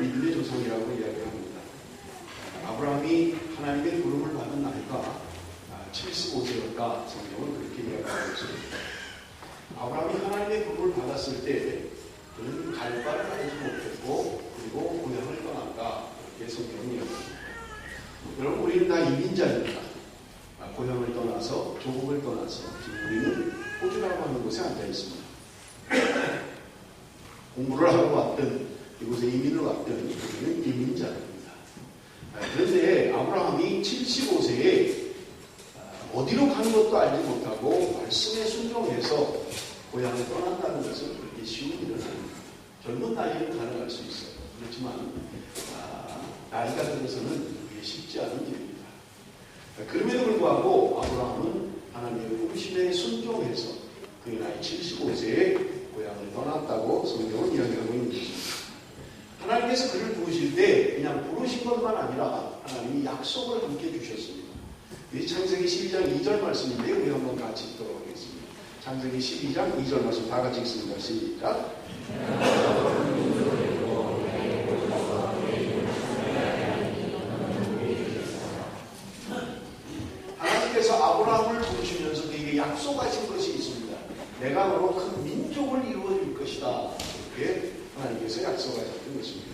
믿음의 조상이라고 이야기합니다. 아브라함이 하나님의 부름을 받은 나이가 75세였다. 성경은 그렇게 이야기하고 있습니다. 아브라함이 하나님의 부름을 받았을 때 그는 갈 바를 알지 못했고 그리고 고향을 떠났다. 이렇게 성경은 이야기합니다. 여러분, 우리는 다 이민자입니다. 고향을 떠나서, 조국을 떠나서 지금 우리는 호주라고 하는 곳에 앉아 있습니다. 공부를 하러 왔든 이곳에 이민을 왔든 우리는 이민자입니다. 그런데 아브라함이 75세에 어디로 가는 것도 알지 못하고 말씀에 순종해서 고향을 떠난다는 것은 그렇게 쉬운 일은 아닙니다. 젊은 나이에는 가능할 수 있어요. 그렇지만 나이가 들어서는 그게 쉽지 않은 일입니다. 그럼에도 불구하고 아브라함은 하나님의 부르심에 순종해서 그의 나이 75세에 고향을 떠났다고 성경은 이야기하고 있는 것입니다. 하나님께서 그를 부르실 때 그냥 부르신 것만 아니라 하나님이 약속을 함께 주셨습니다. 이 창세기 12장 2절 말씀인데요. 우리 한번 같이 읽도록 하겠습니다. 창세기 12장 2절 말씀 다 같이 읽습니다. 시작. 하나님께서 아브라함을 부르시면서 그에게 약속하신 것이 있습니다. 내가 너로 큰 민족을 이루어줄 것이다. 이렇게 하나님께서 약속하셨던 것입니다.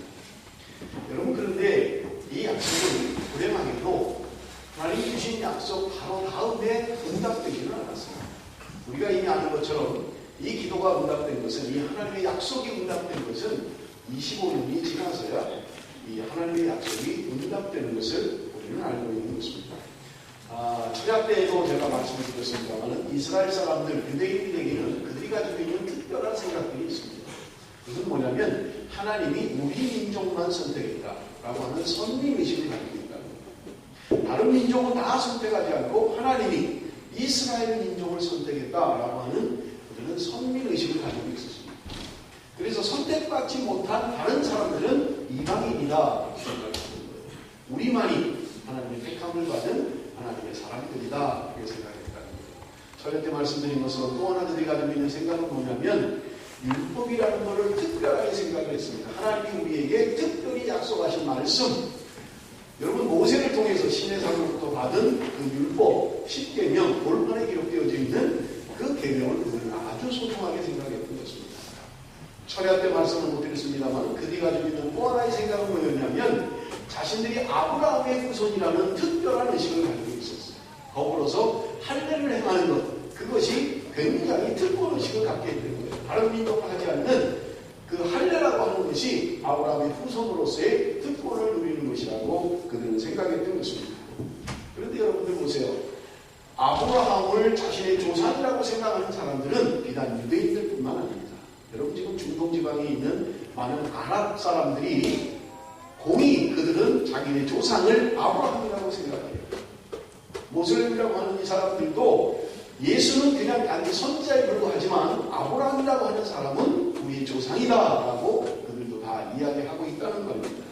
여러분, 그런데 이 약속은 불행하게도 하나님이 주신 약속 바로 다음에 응답되지는 않았어요. 우리가 이미 아는 것처럼 이 기도가 응답된 것은, 이 하나님의 약속이 응답된 것은 25년이 지나서야 이 하나님의 약속이 응답되는 것을 우리는 알고 있는 것입니다. 철야 때에도 제가 말씀을 드렸습니다만 이스라엘 사람들, 유대인들에게는 그들이 가지고 있는 특별한 생각들이 있습니다. 그것은 뭐냐면 하나님이 우리 민족만 선택했다라고 하는 선민의식을 가지고 있다는 겁니다. 다른 민족은 다 선택하지 않고 하나님이 이스라엘 민족을 선택했다라고 하는 그들은 선민의식을 가지고 있었습니다. 그래서 선택받지 못한 다른 사람들은 이방인이다 생각하는 거예요. 우리만이 하나님의 택함을 받은 하나님의 사람들이다 이렇게 생각했다는 거예요. 저녁 때 말씀드린 것으로 또 하나 그들이 가지고 있는 생각은 뭐냐면 율법이라는 것을 특별하게 생각을 했습니다. 하나님이 우리에게 특별히 약속하신 말씀, 여러분 모세를 통해서 시내산으로부터 받은 그 율법 10계명 볼판에 기록되어져 있는 그 계명을 그들은 아주 소중하게 생각했던 것입니다. 철야 때 말씀을 못 드렸습니다만 그들이 가지고 있는 또 하나의 생각은 뭐였냐면 자신들이 아브라함의 후손이라는 특별한 의식을 가지고 있었어요. 더불어서 할례를 행하는 것, 그것이 굉장히 특권 의식을 갖게 되는 거예요. 다른 민족과 하지 않는 그 할례라고 하는 것이 아브라함의 후손으로서의 특권을 누리는 것이라고 그들은 생각했던 것입니다. 그런데 여러분들 보세요. 아브라함을 자신의 조상이라고 생각하는 사람들은 비단 유대인들뿐만 아닙니다. 여러분 지금 중동 지방에 있는 많은 아랍 사람들이 공히 그들은 자기네 조상을 아브라함이라고 생각해요. 모슬렘이라고 하는 이 사람들도 예수는 그냥 단지 선자에 불과하지만 아브라함이라고 하는 사람은 우리의 조상이다라고 그들도 다 이야기하고 있다는 겁니다.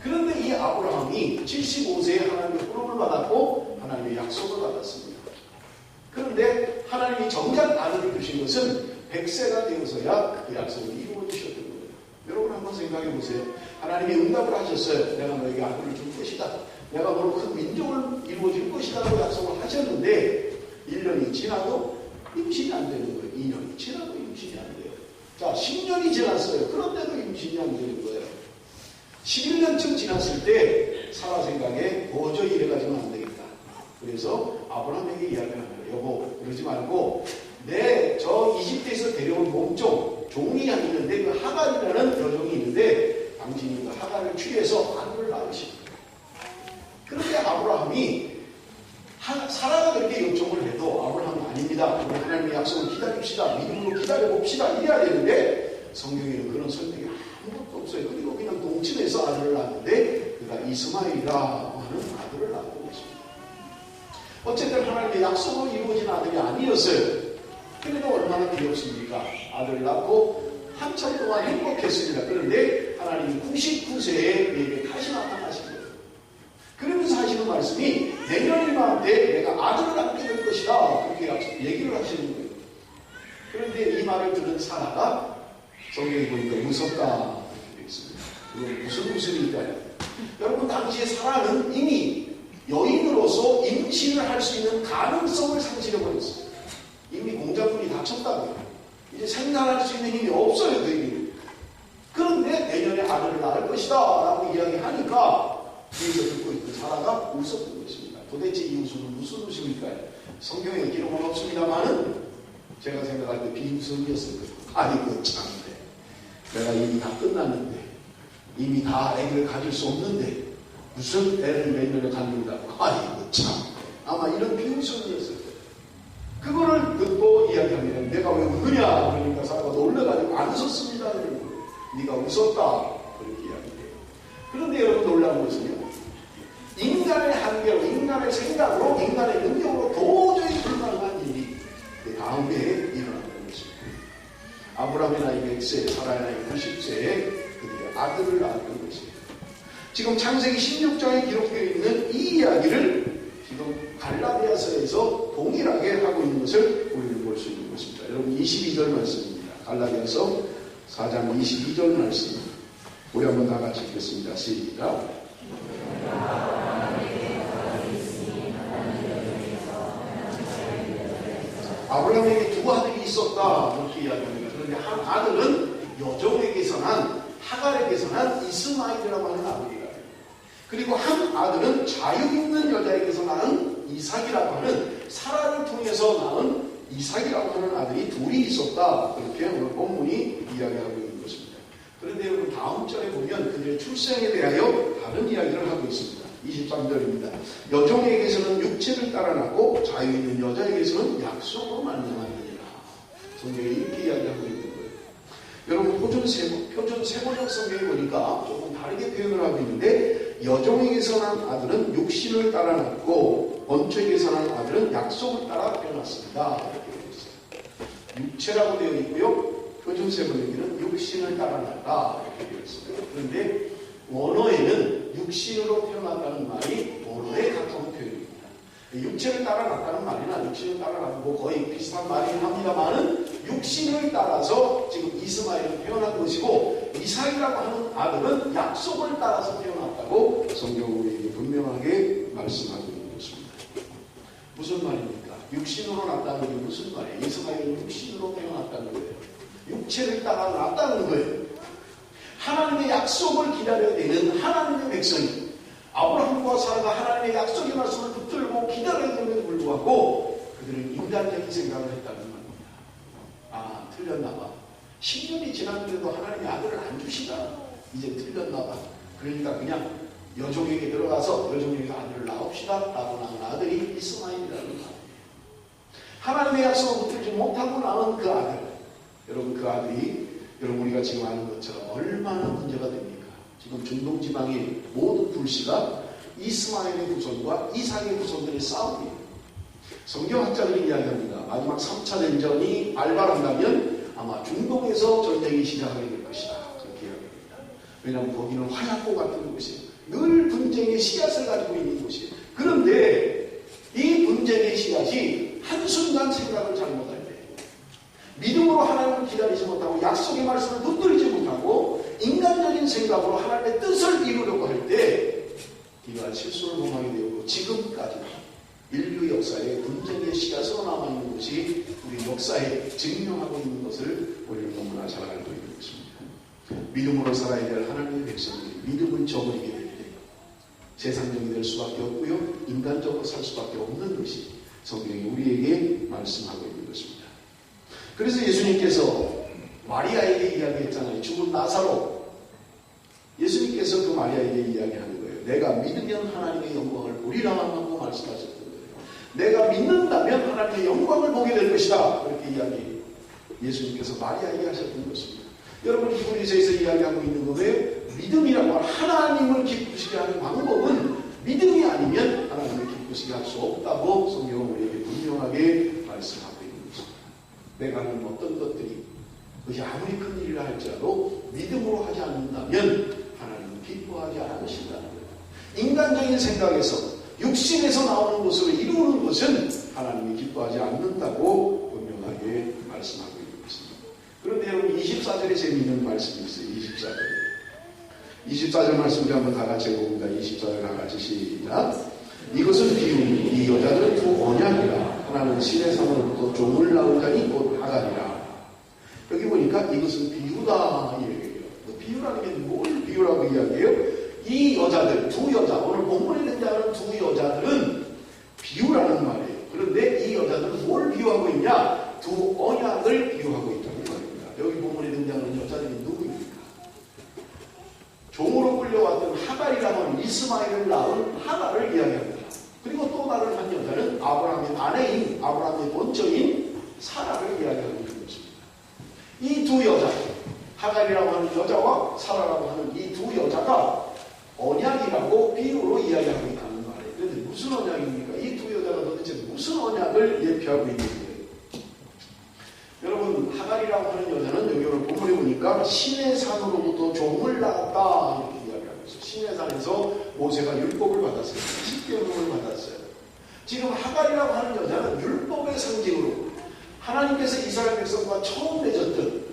그런데 이 아브라함이 75세에 하나님의 부름을 받았고 하나님의 약속을 받았습니다. 그런데 하나님이 정작 아들을 주신 것은 100세가 되어서야 그 약속을 이루어주셨던 거예요. 여러분 한번 생각해 보세요. 하나님이 응답을 하셨어요. 내가 너에게 아들을 줄 것이다. 내가 너로 큰 민족을 이루어줄 것이다 라고 약속을 하셨는데 1년이 지나도 임신이 안 되는 거예요. 2년이 지나도 임신이 안 돼요. 자, 10년이 지났어요. 그런데도 임신이 안 되는 거예요. 11년쯤 지났을 때 사라 생각에 도저히 이래가지고는 안 되겠다. 그래서 아브라함에게 이야기를 합니다. 여보, 그러지 말고 저 이집트에서 데려온 몸종, 종이 있는데 그 하갈이라는 여종이 있는데 당신이 그 하갈을 취해서 아들을 낳으십니다. 그런데 아브라함이 사라가 그렇게 요청을 해도 아브라함은 아닙니다. 우리 하나님의 약속을 기다립시다. 믿음으로 기다려봅시다. 이래야 되는데 성경에는 그런 설명이 아무것도 없어요. 그리고 그냥 동침해서 아들을 낳았는데 그가 이스마엘이라고 하는 아들을 낳고 있습니다. 어쨌든 하나님의 약속으로 이루어진 아들이 아니었어요. 그래도 얼마나 귀엽습니까? 아들을 낳고 한참 동안 행복했습니다. 그런데 하나님이 99세에 그에게 다시 나타나신 거예요. 그러면서 하시는 말씀이 내년 이맘때 내가 아들을 낳게 될 것이다. 그렇게 얘기를 하시는 거예요. 그런데 이 말을 들은 사라가 성경에 보니까 무섭다. 이렇게 되어 있습니다. 그건 무슨 웃음일까요? 여러분, 당시에 사라는 이미 여인으로서 임신을 할 수 있는 가능성을 상실해버렸어요. 이미 공작분이 다쳤다고요. 이제 생산할 수 있는 힘이 없어요, 그에게. 그런데 내년에 아들을 낳을 것이다 라고 이야기하니까 뒤에서 듣고 있던 사라가 웃었던 것입니다. 도대체 이 웃음은 무슨 웃음일까요? 성경에 기록은 없습니다만은 제가 생각할 때 비웃음이었을 거예요. 아이고 참네, 내가 이미 다 끝났는데, 이미 다 애를 가질 수 없는데 무슨 애를 내년에 갖는다고. 아이고 참, 아마 이런 비웃음이었을 거예요. 그거를 듣고 이야기하면 내가 왜 웃느냐 그러니까 사라가 놀라가지고 안 웃었습니다. 네가 웃었다 그렇게 이야기해요. 그런데 여러분, 놀라운 것은요, 인간의 한계로, 인간의 생각으로, 인간의 능력으로 도저히 불가능한 일이 그 다음에 일어났던 것입니다. 아브라함의 나이 100세, 사라의 나이 90세에 그들의 아들을 낳았던 것이에요. 지금 창세기 16장에 기록되어 있는 이 이야기를 지금 갈라디아서에서 동일하게 하고 있는 것을 우리는 볼 수 있는 것입니다. 여러분, 22절 말씀입니다. 갈라디아서 4장 22절 말씀. 우리 한번 다 같이 읽겠습니다. 시작. 아브라함에게 두 아들이 있었다 이렇게 이야기합니다. 그런데 한 아들은 여종에게서 난, 하갈에게서 난 이스마엘이라고 하는 아들이라. 그리고 한 아들은 자유 있는 여자에게서 낳은 이삭이라고 하는, 사라를 통해서 낳은 이삭이라고 하는 아들이 둘이 있었다. 그렇게 오늘 본문이 이야기하고 있는 것입니다. 그런데 여러분, 다음 절에 보면 그들의 출생에 대하여 다른 이야기를 하고 있습니다. 23절입니다. 여종에게서는 육체를 따라 낳고 자유 있는 여자에게서는 약속으로 말미암았느니라. 성경이 이렇게 이야기하고 있는 거예요. 여러분, 표준 세번역 성경에 보니까 조금 다르게 표현을 하고 있는데, 여종에게서 난 아들은 육신을 따라 낳고 원초에게서 난 아들은 약속을 따라 태어났습니다. 이렇게 되어 있어요. 육체라고 되어 있고요, 표준 세번역에는 육신을 따라 낳다 이렇게 되어 있습니다. 그런데 원어에는 육신으로 태어났다는 말이 원어에 가까운 표현입니다. 육체를 따라 낳다는 말이나 육신을 따라 낳고 거의 비슷한 말이긴 합니다만은, 육신을 따라서 지금 이스마엘은 태어난 것이고, 이삭이라고 하는 아들은 약속을 따라서 태어났다고 성경은 우리에게 분명하게 말씀하고 있는 것입니다. 무슨 말입니까? 육신으로 낳았다는 게 무슨 말이에요? 이스마엘은 육신으로 태어났다는 거예요. 육체를 따라 낳았다는 거예요. 하나님의 약속을 기다려야 되는 하나님의 백성이, 아브라함과 사라가 하나님의 약속의 말씀을 붙들고 기다려야 됨에도 불구하고 그들은 인간적인 생각을 했다는 말입니다. 아, 틀렸나봐. 10년이 지났는데도 하나님이 아들을 안 주시다. 이제 틀렸나봐. 그러니까 그냥 여종에게 들어가서 여종에게 아들을 낳읍시다 라고 낳은 아들이 이스마엘이라는 아들이에요. 하나님의 약속을 붙들지 못하고 낳은 그 아들, 여러분, 그 아들이 여러분 우리가 지금 아는 것처럼 얼마나 문제가 됩니까? 지금 중동지방의 모든 불씨가 이스마엘의 후손과 이삭의 후손들의 싸움이에요. 성경학자들이 이야기합니다. 마지막 3차 대전이 발발한다면 아마 중동에서 전쟁이 시작하게 될 것이다. 그렇게 이야기합니다. 왜냐하면 거기는 화약고 같은 곳이에요. 늘 분쟁의 씨앗을 가지고 있는 곳이에요. 그런데 이 분쟁의 씨앗이 한순간 생각을 잘못할 때, 믿음으로 하나님을 기다리지 못하고 약속의 말씀을 붙들지 못하고 인간적인 생각으로 하나님의 뜻을 이루려고 할 때 이러한 실수를 범하게 되었고, 지금까지 인류 역사에 분쟁의 씨앗으로 남아있는 것이 우리 역사에 증명하고 있는 것을 우리는 너무나 잘 알고 있는 것입니다. 믿음으로 살아야 될 하나님의 백성들이 믿음을 저버리게 될 때 세상적이 될 수밖에 없고요, 인간적으로 살 수밖에 없는 것이 성경이 우리에게 말씀하고 있는 것입니다. 그래서 예수님께서 마리아에게 이야기했잖아요. 죽은 나사로. 예수님께서 그 마리아에게 이야기하는 거예요. 내가 믿으면 하나님의 영광을 보리라고 말씀하셨던 거예요. 내가 믿는다면 하나님의 영광을 보게 될 것이다. 그렇게 예수님께서 마리아에게 하셨던 것입니다. 여러분, 히브리서에서 이야기하고 있는 거에 믿음이라고 하는 하나님을 기쁘시게 하는 방법은 믿음이 아니면 하나님을 기쁘시게 할 수 없다고 성경은 우리에게 분명하게 말씀하고 있는 것입니다. 내가 하는 어떤 것들이 그것이 아무리 큰 일이라 할지라도 믿음으로 하지 않는다면 하나님은 기뻐하지 않으신다는 거예요. 인간적인 생각에서 육신에서 나오는 것으로 이루는 것은 하나님이 기뻐하지 않는다고 분명하게 말씀하고 있는 것입니다. 그런데 여러분, 24절에 재미있는 말씀이 있어요. 24절에 24절 말씀 한번 다 같이 읽어봅니다. 24절 다 같이 시작. 이것은 비유니 이 여자들은 두 언약이라. 하나는 신의 상으로부터 종을 낳은 자니 곧 하갈이라. 여기 보니까 이것은 비유다 이 얘기예요. 비유라는 게 뭘 비유라고 이야기해요? 이 여자들, 두 여자, 오늘 본문에 등장하는 두 여자들은 비유라는 말이에요. 그런데 이 여자들은 뭘 비유하고 있냐? 두 언약을 비유하고 있다는 말입니다. 여기 본문에 등장하는 여자들이 누구입니까? 종으로 끌려왔던 하갈이라고 하는 이스마엘을 낳은 하갈을 이야기합니다. 그리고 또 다른 한 여자는 아브라함의 아내인, 아브라함의 본처인 사라를 이야기하고 있는 것입니다. 이 두 여자, 하갈이라고 하는 여자와 사라라고 하는 이 두 여자가 언약이라고 비유로 이야기하고 있다는 말이에요. 그런데 무슨 언약입니까? 이 두 여자가 도대체 무슨 언약을 예표하고 있는 거예요? 여러분, 하갈이라고 하는 여자는 여기 오늘 본문에 보니까 신의 산으로부터 종을 낳았다 이렇게 이야기하고 있어요. 신의 산에서 모세가 율법을 받았어요. 십계명을 받았어요. 지금 하갈이라고 하는 여자는 율법의 상징으로 하나님께서 이스라엘 백성과 처음 맺었던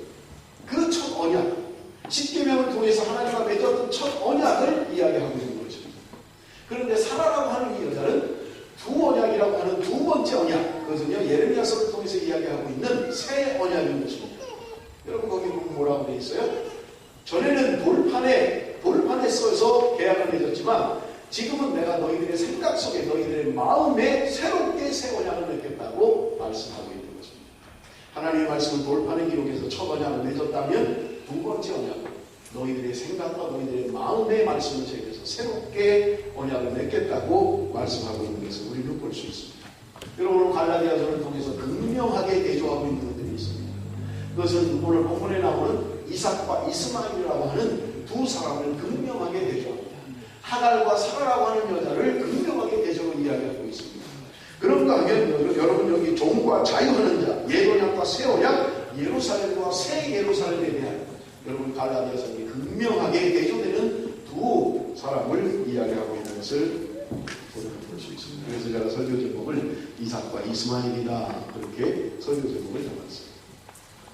그 첫 언약, 십계명을 통해서 하나님과 맺었던 첫 언약을 이야기하고 있는 것입니다. 그런데 사라라고 하는 이 여자는 두 언약이라고 하는 두 번째 언약, 그것은요 예레미야서를 통해서 이야기하고 있는 새 언약인 것입니다. 여러분 거기 보면 뭐라고 되어 있어요? 전에는 돌판에 써서 계약을 맺었지만 지금은 내가 너희들의 생각 속에 너희들의 마음에 새롭게 새 언약을 맺겠다고 말씀하고 있는 것입니다. 하나님의 말씀은 돌판에 기록해서 첫 언약을 맺었다면 두 번째 언약, 너희들의 생각과 너희들의 마음의 말씀을 새겨서 새롭게 언약을 맺겠다고 말씀하고 있는 것을 우리는 볼 수 있습니다. 여러분 갈라디아서를 통해서 극명하게 대조하고 있는 것들이 있습니다. 그것은 오늘 본문에 나오는 이삭과 이스마엘이라고 하는 두 사람을 극명하게 대조합니다. 하갈과 사라라고 하는 여자를 극명하게 대조로 이야기하고 있습니다. 그런가 하면 여러분 여기 종과 자유하는 자, 옛 언약과 새 언약, 예루살렘과 새 예루살렘에 대한 여러분 갈라디아서에 극명하게 대조되는 두 사람을 이야기하고 있는 것을 우리는 볼 수 있습니다. 그래서 제가 설교 제목을 이삭과 이스마엘이다 그렇게 설교 제목을 잡았어요.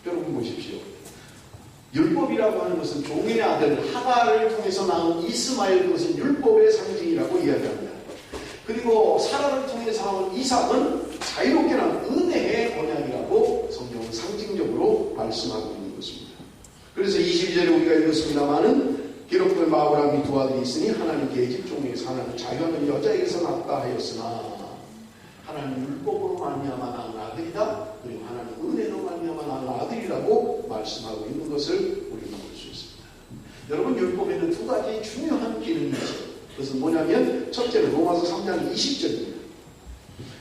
여러분 보십시오. 율법이라고 하는 것은 종의 아들 하갈을 통해서 나온 이스마엘, 그것은 율법의 상징이라고 이야기합니다. 그리고 사라를 통해서 나온 이삭은 자유롭게 나온 은혜의 언약이라고 성경은 상징적으로 말씀하고 있는 것입니다. 그래서 22절에 우리가 읽었습니다마는 기록된 아브라함이 두 아들이 있으니 하나님 계집 종에서 하나는 자유하는 여자에게서 낳았다 하였으나 하나님 율법으로 말미암아 낳은 아들이다, 그리고 하나님 은혜로 말미암아 낳은 아들이라고 말씀하고 있는 것을 우리는 볼 수 있습니다. 여러분 율법에는 두 가지 중요한 기능이 있어요. 그것은 뭐냐면 첫째는 로마서 3장 20절입니다.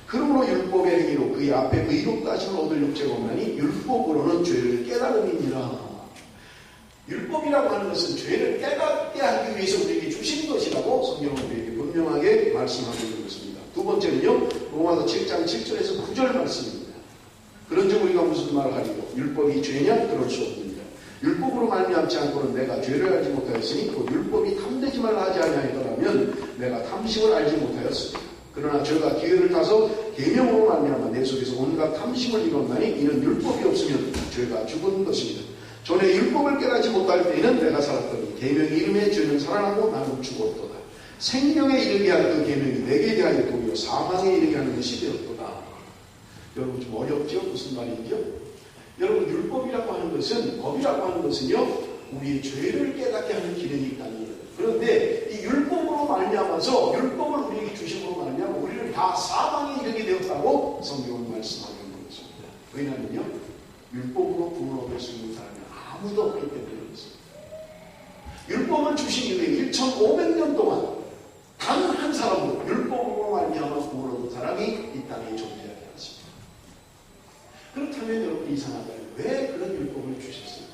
그러므로 율법의 행위로 그의 앞에 의롭다 하심을 얻을 육체가 없나니 율법으로는 죄를 깨달음이니라. 율법이라고 하는 것은 죄를 깨닫게 하기 위해서 우리에게 주신 것이라고 성경은 우리에게 분명하게 말씀하고 있는 것입니다. 두 번째는요, 로마서 7장 7절에서 9절 말씀입니다. 그런즉 우리가 무슨 말을 하리요? 율법이 죄냐? 그럴 수 없느니라. 율법으로 말미암지 않고는 내가 죄를 알지 못하였으니 곧 율법이 탐내지 말라 하지 아니하였더라면 내가 탐심을 알지 못하였으리라. 그러나 죄가 기회를 타서 계명으로 말미암아 내 속에서 온갖 탐심을 이뤘나니 이는 율법이 없으면 죄가 죽은 것입니다. 전에 율법을 깨닫지 못할 때에는 내가 살았더니 계명의 이름에 죄는 살아나고 나는 죽었도다. 생명에 이르게 할 그 계명이 내게 대하여 도리어 사망에 이르게 하는 것이 되었도다. 여러분 좀 어렵죠? 무슨 말이죠? 여러분 율법이라고 하는 것은, 법이라고 하는 것은요 우리의 죄를 깨닫게 하는 기능이 있다는 거예요. 그런데 이 율법으로 말미암아서 율법을 우리에게 주심으로 말미암아 우리를 다 사망에 이르게 되었다고 성경은 말씀하고 있는 것입니다. 왜냐하면요 율법으로 구원을 얻을 수 있는 사람이 아무도 없기 때문에 그렇습니다. 율법을 주신 이후에 1500년 동안 단 한 사람도 율법으로 말미암아 구원을 얻은 사람이 이 땅에 존재하지 않습니다. 그렇다면 여러분 이상하다. 왜 그런 율법을 주셨습니까?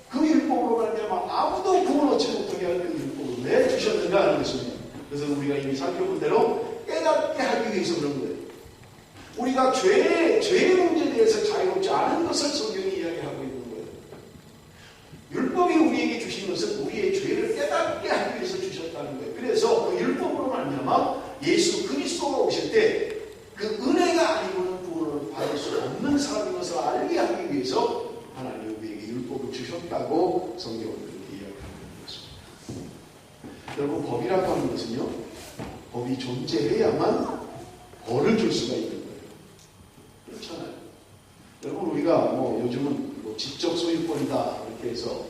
그 율법으로 말미암아 아무도 구원 얻지 못하게 할 그 율법을 왜 주셨는가 하는 것입니다. 그래서 우리가 이미 살펴본 대로 깨닫게 하기 위해서 그런 거예요. 우리가 죄의 문제에 대해서 자유롭지 않은 것을 성경이 이야기하고 있는 거예요. 율법이 우리에게 주신 것은 우리의 죄를 깨닫게 하기 위해서 주셨다는 거예요. 그래서 그 율법으로 말미암아 예수 그리스도가 오실 때 그 은혜가 아니고는 구원을 받을 수 없는 사람인 것을 알게 하기 위해서 하나님이 우리에게 율법을 주셨다고 성경은 그렇게 이야기하고 있는 것입니다. 여러분, 법이라고 하는 것은요, 법이 존재해야만 벌을 줄 수가 있는 거예요. 그렇잖아요. 여러분, 우리가 요즘은 지적 소유권이다 이렇게 해서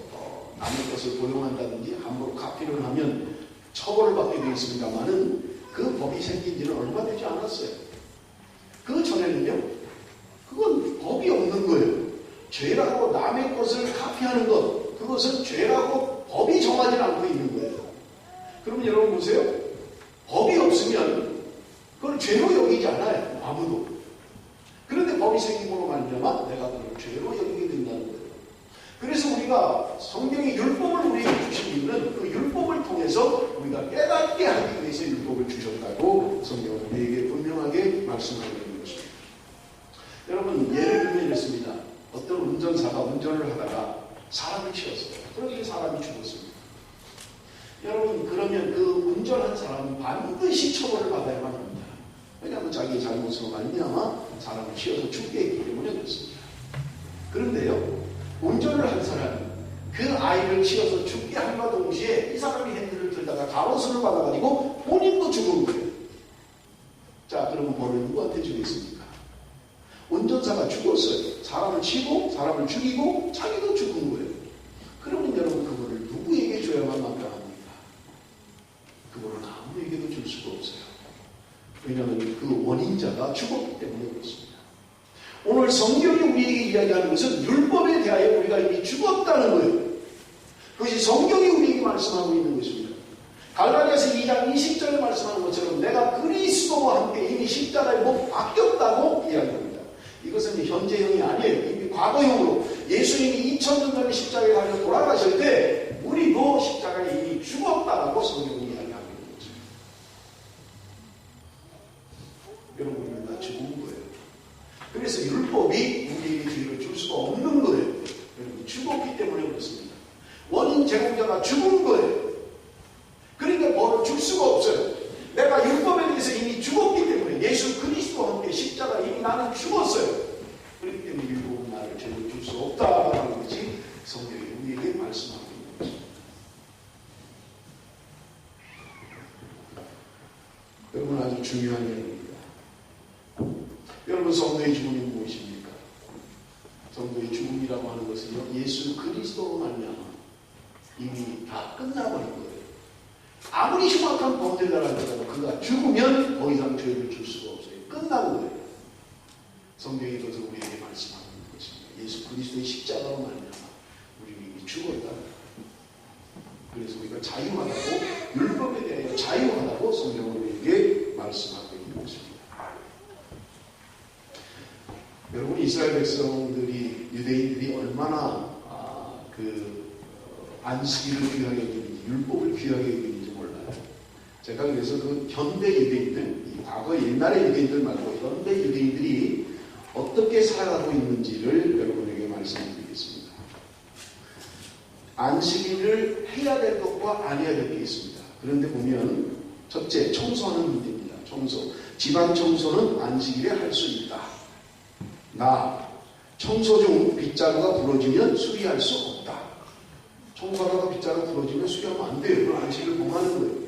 남의 것을 도용한다든지 함부로 카피를 하면 처벌을 받게 되어 있습니다만은 그 법이 생긴 지는 얼마 되지 않았어요. 그 전에는요, 그건 법이 없는 거예요. 죄라고 남의 것을 카피하는 것, 그것은 죄라고 법이 정하지 않고 있는 거예요. 그러면 여러분 보세요. 법이 없으면 그걸 죄로 여기지 않아요. 아무도. 그런데 법이 생김으로 말미암아 내가 그걸 죄로 여기게 된다는 거예요. 그래서 우리가 성경의 율법을 우리에게 주신 이유는 그 율법을 통해서 우리가 깨닫게 하기 위해서 율법을 주셨다고 성경은 우리에게 분명하게 말씀하고 있는 것입니다. 여러분, 예를 들면 이렇습니다. 어떤 운전사가 운전을 하다가 사람을 치었어요. 그러기에 사람이 죽었습니다. 여러분, 그러면 그 운전한 사람은 반드시 처벌을 받아야만 합니다. 왜냐하면 자기의 잘못으로 말미암아 사람을 치어서 죽게 했기 때문에 그렇습니다. 그런데요, 운전을 한 사람이 그 아이를 치어서 죽게 함과 동시에 이 사람이 핸들을 들다가 가로수를 받아가지고 본인도 죽은 거예요. 자, 그러면 벌을 누구한테 주겠습니까? 운전사가 죽었어요. 사람을 치고 사람을 죽이고 자기도 죽은 거예요. 그러면 여러분, 그거를 누구에게 줘야만 마땅합니까? 그거는 아무에게도 줄 수가 없어요. 왜냐하면 그 원인자가 죽었기 때문에 그렇습니다. 오늘 성경이 우리에게 이야기하는 것은 율법에 대하여 우리가 이미 죽었다는 거예요. 그것이 성경이 우리에게 말씀하고 있는 것입니다. 갈라디아서 2장 20절에 말씀하는 것처럼 내가 그리스도와 함께 이미 십자가에 못 박혔다고 이야기합니다. 이것은 현재형이 아니에요. 이미 과거형으로 예수님이 2000년 전에 십자가에 달려 돌아가실 때 우리도 십자가에 이미 죽었다라고 성경이 이야기하고 있는 거죠. 여러분, 우리는 다 죽은 거예요. 그래서 율법이 우리에게 죄를 줄 수가 없는 거예요. 여러분, 죽었기 때문에 그렇습니다. 원인 제공자가 죽은 거예요. 그러니까 벌을 줄 수가 없어요. 내가 율법에 대해서 이미 죽었기 때문에 예수 그리스도와 함께 십자가 이미 나는 죽었어요. 그렇기 때문에 율법은 나를 죄를 줄 수 없다라는 것이 성경이 우리에게 말씀하고 있는 것입니다. 여러분, 아주 중요한 내용입니다. 여러분, 성도의 죽음이 무엇입니까? 성도의 죽음이라고 하는 것은요, 예수 그리스도로 말미암아 이미 다 끝나버린 거예요. 아무리 흉악한 범죄자라 할지라도 그가 죽으면 더 이상 죄를 줄 수가 없어요. 끝나는 거예요. 성경이 그것을 우리에게 말씀하고 있는 것입니다. 예수 그리스도의 십자가로 말미암아 우리는 이미 죽었다. 그래서 우리가 자유하다고, 율법에 대하여 자유하다고 성경은 우리에게 말씀하고 있는 것입니다. 여러분, 이스라엘 백성들이, 유대인들이 얼마나 안식일을 귀하게 여기는지, 율법을 귀하게 여기는지 몰라요. 제가 그래서 그 현대 유대인들, 과거 옛날의 유대인들 말고 현대 유대인들이 어떻게 살아가고 있는지를 여러분에게 말씀드리겠습니다. 안식일을 해야 될 것과 안 해야 될 게 있습니다. 그런데 보면 첫째, 청소하는 문제입니다. 청소. 집안 청소는 안식일에 할 수 있다. 청소 중 빗자루가 부러지면 수리할 수 없다. 청소하다가 빗자루가 부러지면 수리하면 안 돼요. 그건 안식일을 범하는 거예요.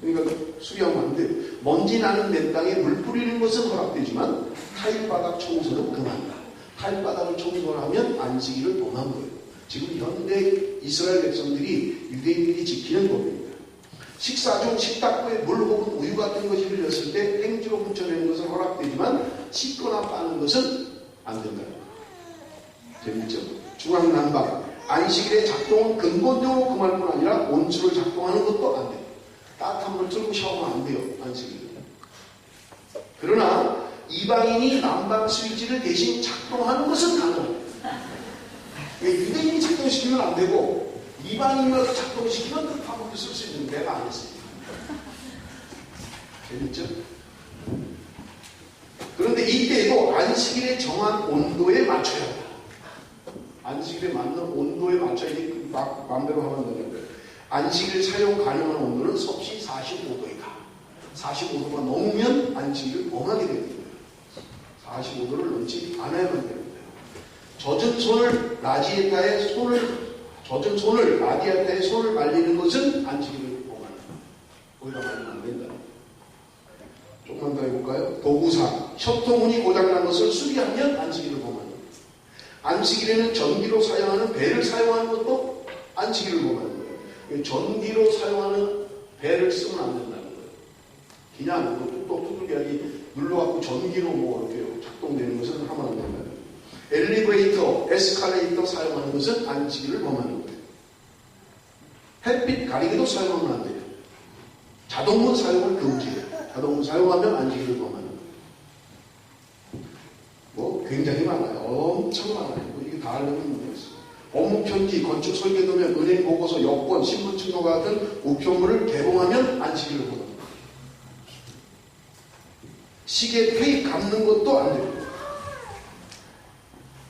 그러니까 수리하면 안 돼요. 먼지 나는 맨 땅에 물 뿌리는 것은 허락되지만 타일바닥 청소는 금한다. 타일바닥을 청소하면 안식일을 범한 거예요. 지금 현대 이스라엘 백성들이, 유대인들이 지키는 법입니다. 식사 중 식탁구에 물 혹은 우유 같은 것이 흘렸을 때 행주로 훔쳐내는 것은 허락되지만 씻거나 빠는 것은 안 된다. 재밌죠? 중앙난방. 안식일의 작동은 근본적으로 금할 뿐 아니라 온수를 작동하는 것도 안 돼요. 따뜻한 물 틀고 샤워하면 안 돼요. 안식일은. 그러나 이방인이 난방 스위치를 대신 작동하는 것은 가능해요. 유대인이 작동시키면 안 되고 이방인이 와서 작동시키면 그 방법을 쓸 수 있는데 내가 안 했어요. 재밌죠? 그런데 이때에도 안식일에 정한 온도에 맞춰야 한다. 안식일에 맞는 온도에 맞춰야지 막 마음대로 하면 되는 거예요. 안식일 사용 가능한 온도는 섭씨 45도에 가. 45도가 넘으면 안식일을 범하게 되는 거예요. 45도를 넘지 않아야만 되는 거예요. 젖은 손을 라디에타에 손을 말리는 것은 안식일을 범하는 거예요. 도구상 셔터문이 고장난 것을 수리하면 안식일을 범하는 거예요. 안식일에는 전기로 사용하는 벨을 사용하는 것도 안식일을 범하는 거예요. 전기로 사용하는 벨을 쓰면 안 된다는 거예요. 그냥 뚝뚝 두들겨야지 눌러갖고 전기로 뭐 이렇게 작동되는 것은 하면 안 된다는 거예요. 엘리베이터, 에스컬레이터 사용하는 것은 안식일을 범하는 거예요. 햇빛 가리개도 사용하면 안 돼요. 자동문 사용을 금지해요. 자동문 사용하면 안식일을 범하는 거예요. 뭐 굉장히 많아요. 엄청 많아요. 뭐 이게 다 알려면 문제였어요. 업무편지, 건축 설계도면, 은행 보고서, 여권, 신분증과 같은 우편물을 개봉하면 안식일을 범하는 거예요. 시계 테이프 감는 것도 안 돼요.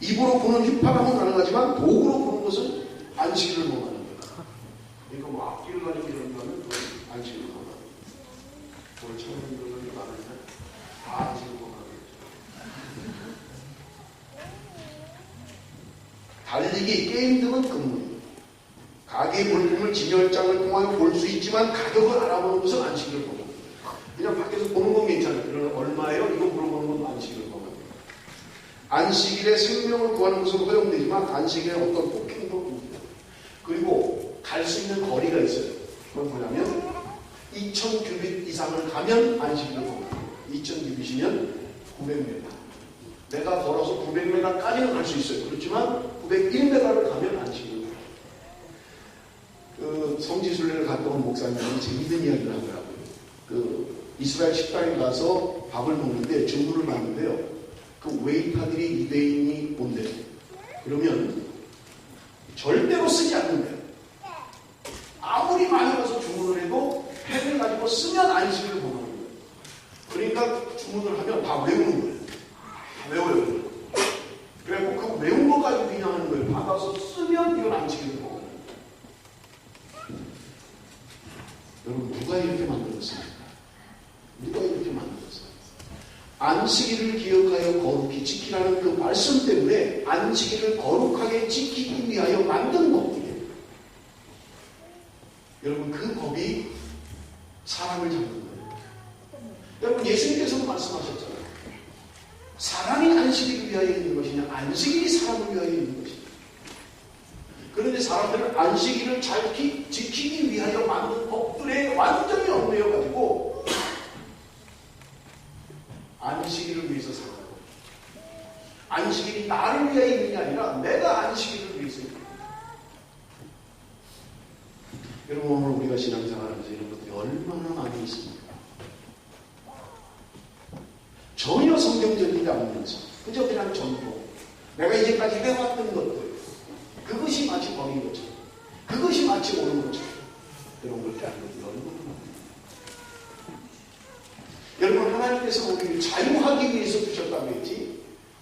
입으로 부는 휘파람은 가능하지만 도구로 부는 것은 안식일을 범하는 거예요. 그러니까 뭐 앞뒤를 가지고 이런 거는 안식일을 범하는 거예요. 오늘 처음 이런 게 많으면 다 안식일을 범하는 거예요. 달리기, 게임 등은 금물이에요. 가게 물품을 진열장을 통하여 볼 수 있지만 가격을 알아보는 것은 안식일을 범하는 거예요. 그냥 밖에서 보는 건 괜찮아요. 그러나 얼마예요? 이거 물어보는 건 안식일을 범하는 거예요. 안식일에 생명을 구하는 것은 허용되지만 안식일에 어떤 폭행도 옵니다. 그리고 갈 수 있는 거리가 있어요. 그건 뭐냐면 2000규빗 이상을 가면 안식일을 범하는 거예요. 2000규빗이면 900m. 내가 걸어서 900m까지는 갈 수 있어요. 그렇지만 901m를 가면 안식일을 범해요. 그 성지순례를 갔다 온 목사님이 재밌는 이야기를 하더라고요. 이스라엘 식당에 가서 밥을 먹는데 주문을 받는데요. 그 웨이터들이 유대인이 온대요. 그러면 절대로 쓰지 않는데요. 아무리 많이 가서 주문을 해도 펜을 가지고 쓰면 안식일을 범하는 거예요. 그러니까 주문을 하면 다 외우는 거예요. 다 외워요. 그래갖고 그 외운 거 가지고 그냥 하는 거예요. 받아서 쓰면 이건 안식일을 범하는 거예요. 여러분 누가 이렇게 만들었습니까? 누가 이렇게 만들었어요? 안식일을 기억하여 거룩히 지키라는 그 말씀 때문에 안식일을 거룩하게 지키기 위하여 만든 법이에요. 여러분 그 법이 사람을 잡는 거예요. 여러분 예수님께서도 말씀하셨잖아요. 사람이 안식일을 위하여 있는 것이냐 안식일이 사람을 위하여 있는 것이냐. 그런데 사람들은 안식일을 잘 지키기 위하여 만든 법들에 완전히 얽매여 가지고 안식일을 위해서 살아요. 안식일이 나를 위해 있는 게 아니라 내가 안식일을 위해서 있는 거예요. 여러분 오늘 우리가 신앙생활하면서 이런 것들이 얼마나 많이 있습니까? 전혀 성경적이지 않으면서 그저 그냥 전통 내가 이제까지 해왔던 것들 그것이 마치 법인 것처럼 그것이 마치 옳은 것처럼 그런 걸 깨는 것들이 얼마나 많아요. 여러분 하나님께서 우리를 자유하기 위해서 주셨다고 했지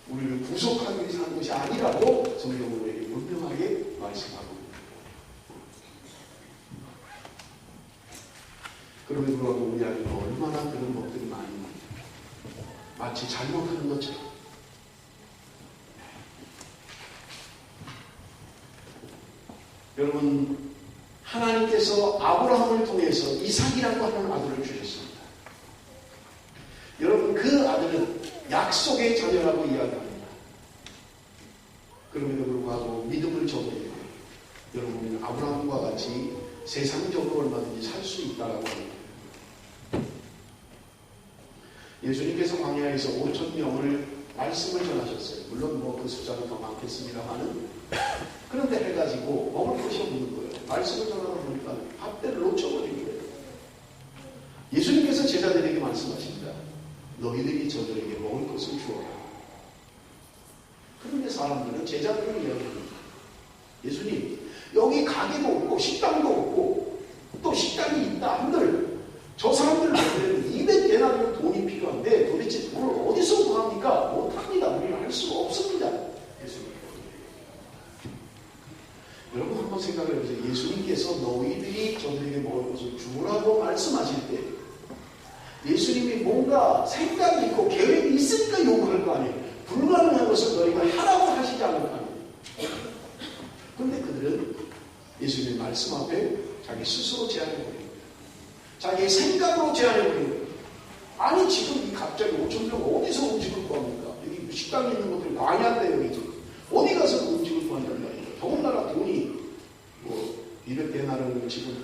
우리를 구속하기 위해서 한 것이 아니라고 성경은 우리에게 분명하게 말씀하고 있습니다. 그럼에도 불구하고 우리 안에 얼마나 그런 것들이 많이 있는지 마치 잘못하는 것처럼 여러분 하나님께서 아브라함을 통해서 이삭이라고 하는 아들을 주셨습니다. 여러분 그 아들은 약속의 자녀라고 이야기합니다. 그럼에도 불구하고 믿음을 저버리고 여러분은 아브라함과 같이 세상적으로 얼마든지 살 수 있다라고 합니다. 예수님께서 광야에서 5,000명을 말씀을 전하셨어요. 물론 뭐 그 숫자는 더 많겠습니다만은 그런데 해가지고 먹을 것이 없는 거예요. 말씀을 전하다 보니까 밥대를 놓쳐버린 거예요. 예수님께서 제자들에게 말씀하십니다. 너희들이 저들에게 먹을 것을 주어라. 그런데 사람들은 제자들을 이야기합니다. 예수님 여기 가게도 없고 식당도 없고 또 식당이 있다 한들 저 사람들은 200데나리온 돈이 필요한데 도대체 돈을 어디서 구합니까? 못합니다. 우리는 할 수가 없습니다. 예수님. 여러분 한번 생각을 해보세요. 예수님께서 너희들이 저들에게 먹을 것을 주라고 말씀하실 때 예수님이 뭔가 생각이 있고 계획이 있으니까 요구할 거 아니에요. 불가능한 것을 너희가 하라고 하시지 않을 거 아니에요. 그런데 그들은 예수님의 말씀 앞에 자기 스스로 제안해버린 거예요. 자기의 생각으로 제안해버린 거예요. 아니 지금 갑자기 5,000명 어디서 음식을 구합니까? 여기 식당에 있는 것들이 많이 한대요. 여기 지금. 어디 가서 음식을 구한단 말이에요. 더군다나 돈이 뭐 200데나를 지금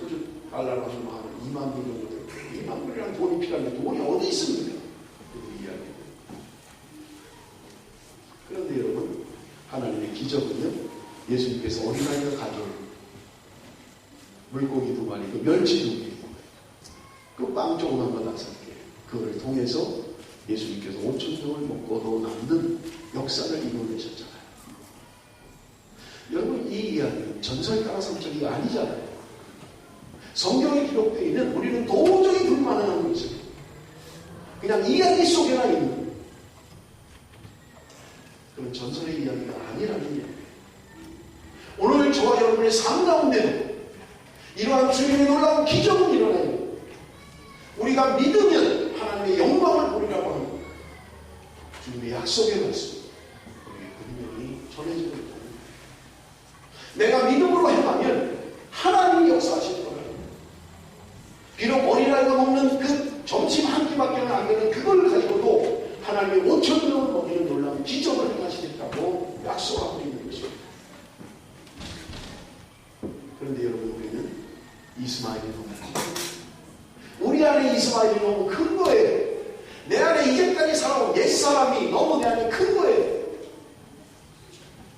달러로 하면 한 2만 불 정도 돼요. 2만 불이랑 돈이 필요한데 돈이 어디 있습니까? 그 이야기. 그런데 여러분, 하나님의 기적은요, 예수님께서 어린아이가 가져온 물고기 2마리, 그 멸치 2개, 그 빵 조그만 거 5개, 그걸 통해서 예수님께서 5,000명을 먹고도 남는 역사를 이루어내셨잖아요. 여러분, 이 이야기는 전설에 따라 성적이 아니잖아요. 성경에 기록되어 있는 우리는 도저히 불만하는 것이 그냥 이야기 속에나 있는 그런 전설의 이야기가 아니라는 얘기예요. 오늘 저와 여러분의 삶 가운데도 이러한 주님의 놀라운 기적은 일어나요. 우리가 믿으면 하나님의 영광을 보리라고 하는 주님의 약속의 말씀, 우리의 분명히 전해지고 있다. 내가 믿음으로 행하면 하나님이 역사하실 거예요. 비록 어린아이가 먹는 그 점심 한 끼밖에 안 되는 그걸 가지고도 하나님의 5,000명을 먹이는 놀라운 기적을 행하시겠다고 약속하고 있는 것입니다. 그런데 여러분, 우리는 이스마엘이 너무 큰 거예요. 우리 안에 이스마엘이 너무 큰 거예요. 내 안에 이제까지 살아온 옛사람이 너무 내 안에 큰 거예요.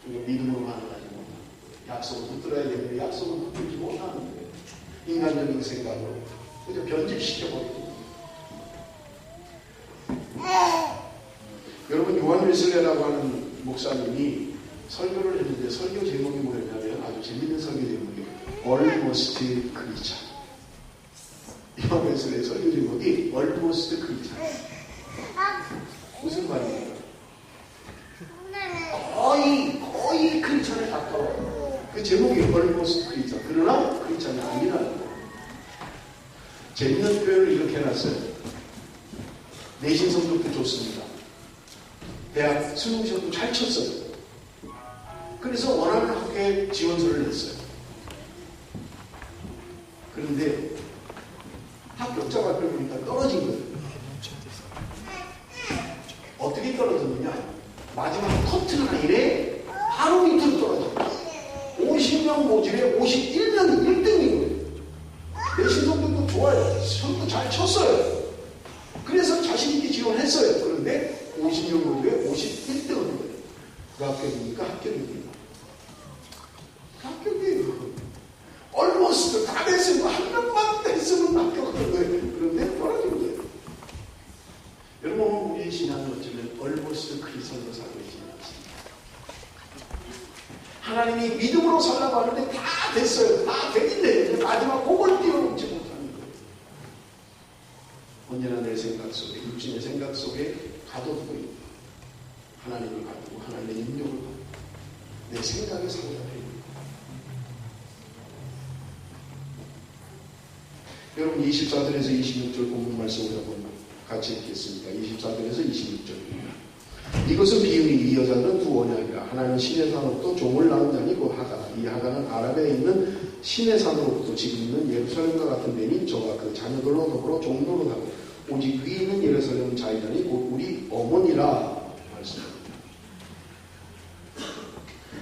믿음으로 만나지 못하는 거예요. 약속을 붙들어야 되는데 약속을 붙들지 못하는 거예요. 인간적인 생각으로 그저 변질시켜버리고. 여러분, 요한 웨슬레라고 하는 목사님이 설교를 했는데 설교 제목이 뭐였냐면 아주 재밌는 설교 제목이에요. Almost Creature. 요한 웨슬레의 설교 제목이 Almost Creature. 무슨 말이에요? 거의 크리스천에 가까워요. 그 제목이 Almost Creature. 그러나 크리스천이 아니라는 거예요. 재밌는 표현을 이렇게 해놨어요. 내신 성적도 좋습니다. 대학 수능 시험도 잘 쳤어요. 그래서 원하는 학교에 지원서를 냈어요. 그런데 합격자 발표를 보니까 떨어진 거예요. 어떻게 떨어졌느냐? 마지막 커트가 이래 하루 이틀 떨어졌어요. 50명 모집에 51명이 1등인 거예요. 내신 성적도 좋아요. 시험도 잘 쳤어요. 그래서 자신있게 지원했어요. 그런데 50명 모집에 51등을 한 거예요. 그 학교에 보니까 합격입니다. 합격이에요. 얼머스트 다 됐으면 한 명만 됐으면 합격하는 거예요. 그런데 떨어진 거예요. 여러분, 우리의 신앙은 어쩌면 얼머스트 크리스천으로 살고 있지는 않습니다. 하나님이 믿음으로 살라고 하는데 다 됐어요. 다 되긴데 마지막 곡을 띄워놓지 못하는 거예요. 언제나 내 생각 속에, 육신의 생각 속에 가둬두고 있는 하나님을 가두고 하나님의 인격을 가두고 내 생각에 사로잡혀 있는 여러분, 24절에서 26절 본문 말씀을 한번 같이 읽겠습니다. 24절에서 26절입니다. 이것은 비유니 이 여자는 두 언약이라. 하나는 신의 산으로부터 종을 낳은 자니 곧 하가. 이 하가는 아랍에 있는 신의 산으로부터 지금 있는 예루살렘과 같은 데니 저와 그 자녀들로 더불어 종로로 하고 오직 위에 있는 예루살렘 자이라니 곧 우리 어머니라 말씀합니다.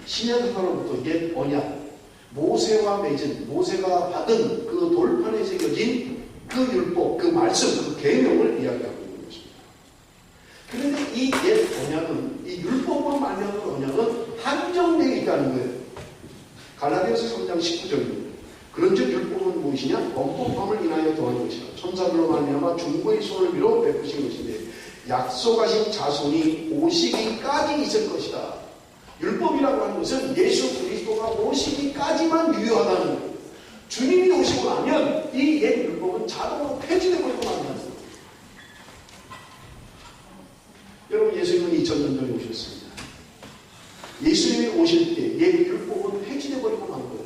신의 산으로부터 옛 언약, 모세와 맺은, 모세가 받은 그 돌판에 새겨진 그 율법, 그 말씀, 그 계명을 이야기하고 있는 것입니다. 그런데 이 옛 언약은, 이 율법으로 말미암은 언약은 한정되어 있다는 거예요. 갈라디아서 3장 19절입니다. 그런즉 율법은 무엇이냐? 범법함을 인하여 더한 것이라. 천사들로 말미암아 중보의 손을 빌어 베푸신 것인데 약속하신 자손이 오시기까지 있을 것이다. 율법이라고 하는 것은 예수 그리스도가 오시기까지만 유효하다는 거예요. 주님이 오시고 나면 이 옛 율법은 자동으로 폐지되고 있고 맙니다. 여러분, 예수님은 2000년 전에 오셨습니다. 예수님이 오실 때 옛 율법은 폐지되고 있고 만 거예요.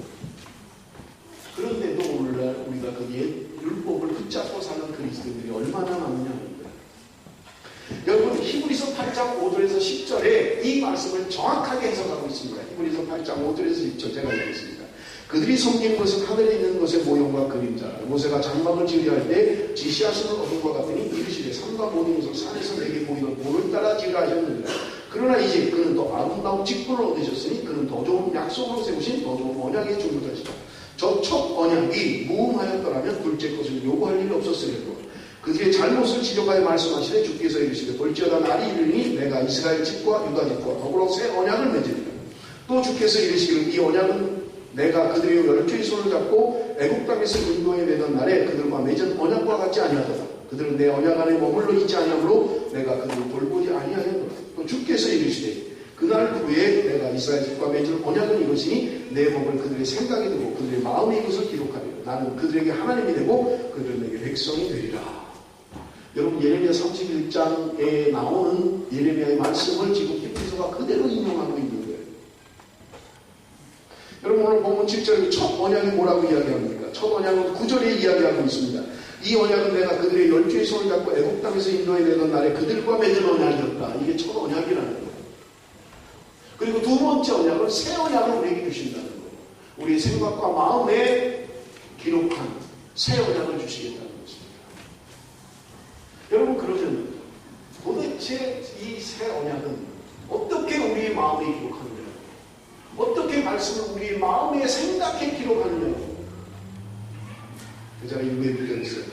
그런데도 오늘날 우리가 그 옛 율법을 붙잡고 사는 그리스도인들이 얼마나 많느냐는 거예요. 여러분, 히브리서 8장 5절에서 10절에 이 말씀을 정확하게 해석하고 있습니다. 히브리서 8장 5절에서 10절 제가 읽겠습니다. 그들이 섬기는 것은 하늘에 있는 것의 모형과 그림자. 모세가 장막을 지으려 할 때 지시하시는 어둠과 같으니 이르시되 산과 모든 것을 산에서 내게 보이는 돌을 따라 지으라 하셨느니라. 그러나 이제 그는 더 아름다운 직분을 얻으셨으니 그는 더 좋은 약속으로 세우신 더 좋은 언약의 중보자시다. 저 첫 언약이 무음하였더라면 둘째 것을 요구할 일이 없었으리로. 그들의 잘못을 지적하여 말씀하시되 주께서 이르시되 볼지어다 날이 이르니 내가 이스라엘 집과 유다 집과 더불어 새 언약을 맺으리라. 또 주께서 이르시기를 이 언약은 내가 그들의 열조의 손을 잡고 애국 땅에서 인도에 내던 날에 그들과 맺은 언약과 같지 아니하더라. 그들은 내 언약 안에 머물러 있지 아니하므로 내가 그들을 돌보지 아니하였노라. 또 주께서 이르시되 그날 후에 내가 이스라엘 집과 맺은 언약은 이것이니 내 법을 그들의 생각이 되고 그들의 마음에 이것을 기록하리라. 나는 그들에게 하나님이 되고 그들은 내게 백성이 되리라. 여러분 예레미야 31장에 나오는 예레미야의 말씀을 지금 히브리서가 그대로 인용하고 있는 거예요. 여러분 오늘 본문 7절에 첫 언약이 뭐라고 이야기합니까? 첫 언약은 9절에 이야기하고 있습니다. 이 언약은 내가 그들의 열조의 손을 잡고 애국 땅에서 인도에 내던 날에 그들과 맺은 언약이었다. 이게 첫 언약이라는 거예요. 그리고 두 번째 언약은 새 언약을 우리에게 주신다는 거예요. 우리의 생각과 마음에 기록한 새 언약을 주시겠다는 것입니다. 여러분 그러면 도대체 이 새 언약은 어떻게 우리의 마음에 기록하느냐? 어떻게 말씀을 우리의 마음에 생각해 기록하느냐? 제가 일부에 빌려있어요.